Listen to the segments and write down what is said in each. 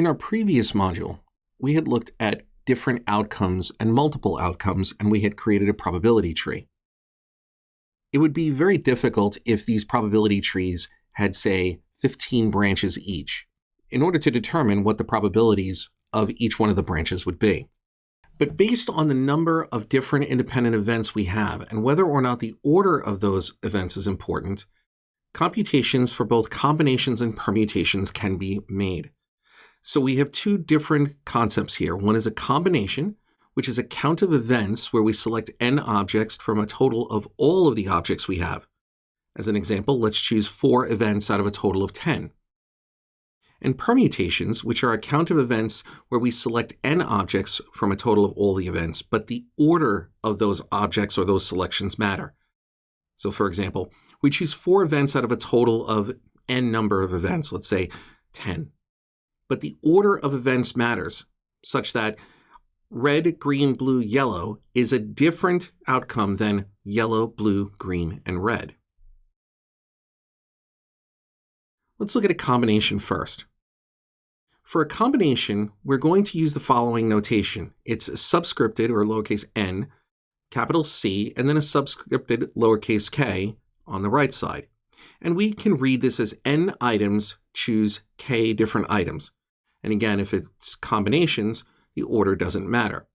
In our previous module, we had looked at different outcomes and multiple outcomes, and we had created a probability tree. It would be very difficult if these probability trees had, say, 15 branches each, in order to determine what the probabilities of each one of the branches would be. But based on the number of different independent events we have, and whether or not the order of those events is important, computations for both combinations and permutations can be made. So we have two different concepts here. One is a combination, which is a count of events where we select n objects from a total of all of the objects we have. As an example, let's choose 4 events out of a total of 10. And permutations, which are a count of events where we select n objects from a total of all the events, but the order of those objects or those selections matter. So for example, we choose 4 events out of a total of n number of events, let's say 10. But the order of events matters, such that red, green, blue, yellow is a different outcome than yellow, blue, green, and red. Let's look at a combination first. For a combination, we're going to use the following notation. It's a subscripted, or lowercase n, capital C, and then a subscripted lowercase k on the right side. And we can read this as n items choose k different items. And again, if it's combinations, the order doesn't matter.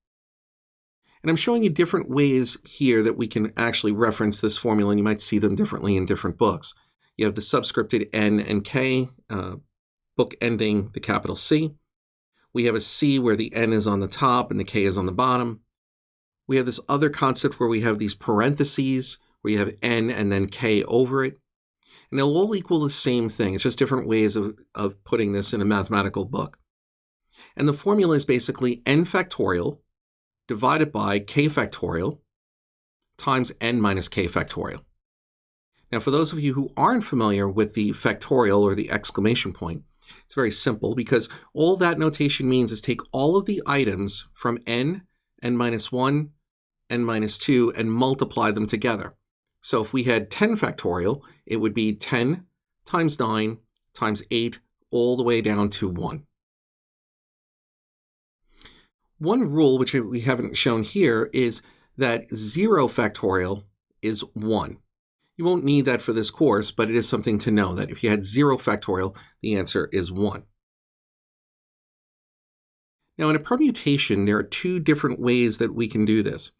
And I'm showing you different ways here that we can actually reference this formula, and you might see them differently in different books. You have the subscripted n and k, book ending the capital C. We have a C where the n is on the top and the k is on the bottom. We have this other concept where we have these parentheses, where you have n and then k over it. And they'll all equal the same thing. It's just different ways of putting this in a mathematical book. And the formula is basically n factorial divided by k factorial times n minus k factorial. Now, for those of you who aren't familiar with the factorial or the exclamation point, it's very simple because all that notation means is take all of the items from n minus 1, n minus 2, and multiply them together. So if we had 10 factorial, it would be 10 times 9 times 8 all the way down to 1. One rule, which we haven't shown here, is that 0 factorial is 1. You won't need that for this course, but it is something to know that if you had 0 factorial, the answer is 1. Now, in a permutation, there are 2 different ways that we can do this.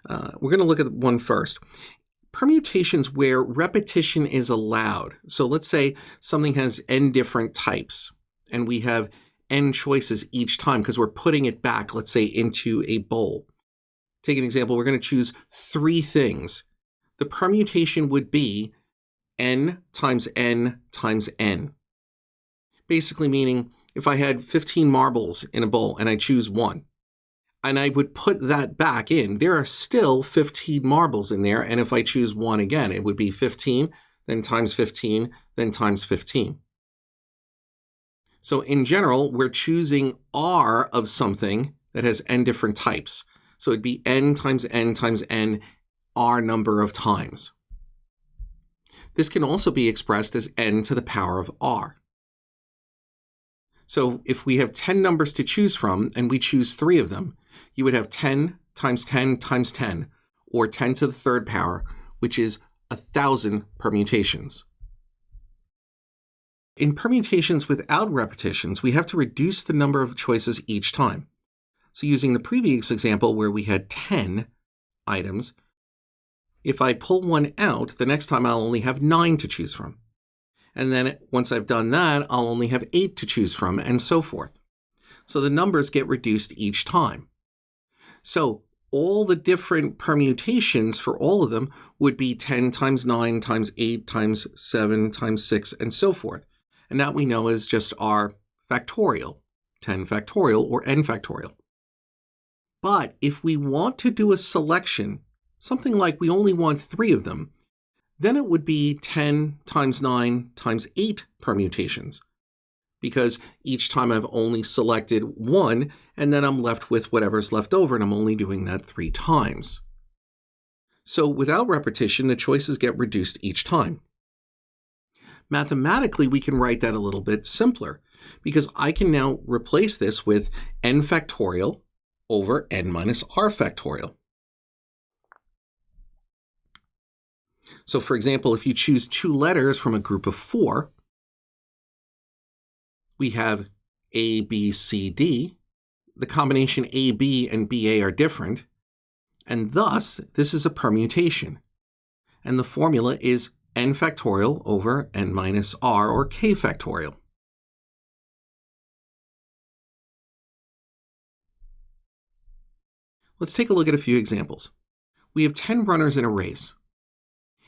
We're going to look at one first. Permutations where repetition is allowed. So let's say something has n different types, and we have n choices each time because we're putting it back, let's say, into a bowl. Take an example. We're going to choose 3 things. The permutation would be n times n times n. Basically meaning if I had 15 marbles in a bowl and I choose 1, and I would put that back in, there are still 15 marbles in there, and if I choose 1 again, it would be 15, then times 15, then times 15. So in general, we're choosing R of something that has n different types. So it'd be n times n, R number of times. This can also be expressed as n to the power of R. So if we have 10 numbers to choose from, and we choose 3 of them, you would have 10 times 10 times 10, or 10 to the 3rd power, which is 1,000 permutations. In permutations without repetitions, we have to reduce the number of choices each time. So using the previous example where we had 10 items, if I pull 1 out, the next time I'll only have 9 to choose from. And then once I've done that, I'll only have 8 to choose from, and so forth. So the numbers get reduced each time. So all the different permutations for all of them would be 10 times 9 times 8 times 7 times 6, and so forth. And that we know is just our factorial, 10 factorial or n factorial. But if we want to do a selection, something like we only want 3 of them, then it would be 10 times 9 times 8 permutations, because each time I've only selected 1, and then I'm left with whatever's left over, and I'm only doing that 3 times. So without repetition, the choices get reduced each time. Mathematically, we can write that a little bit simpler. because I can now replace this with n factorial over n minus r factorial. So for example, if you choose 2 letters from a group of 4, we have A, B, C, D. The combination AB and BA are different, and thus this is a permutation. And the formula is n factorial over n minus r, or k factorial. Let's take a look at a few examples. We have 10 runners in a race.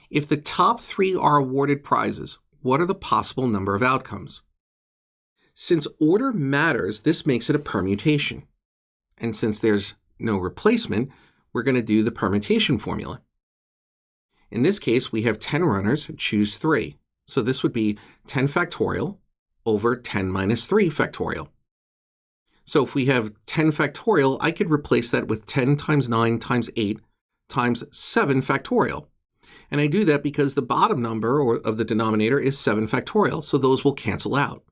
If the top 3 are awarded prizes, what are the possible number of outcomes? Since order matters, this makes it a permutation. And since there's no replacement, we're going to do the permutation formula. In this case, we have 10 runners, choose 3. So this would be 10 factorial over 10 minus 3 factorial. So if we have 10 factorial, I could replace that with 10 times 9 times 8 times 7 factorial. And I do that because the bottom number of the denominator is 7 factorial, so those will cancel out.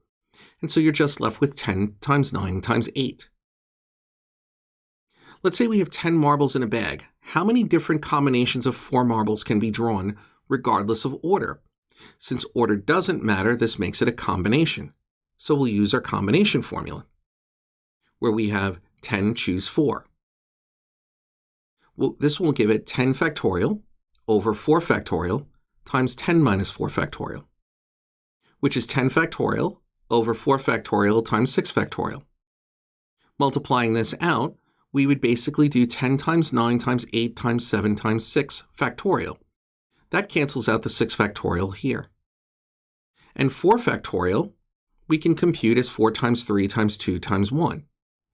And so you're just left with 10 times 9 times 8. Let's say we have 10 marbles in a bag. How many different combinations of 4 marbles can be drawn regardless of order? Since order doesn't matter, this makes it a combination. So we'll use our combination formula, where we have 10 choose 4. Well, this will give it 10 factorial over 4 factorial times 10 minus 4 factorial, which is 10 factorial over 4 factorial times 6 factorial. Multiplying this out, we would basically do 10 times 9 times 8 times 7 times 6 factorial. That cancels out the 6 factorial here. And 4 factorial, we can compute as 4 times 3 times 2 times 1.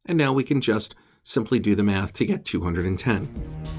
And now we can just simply do the math to get 210.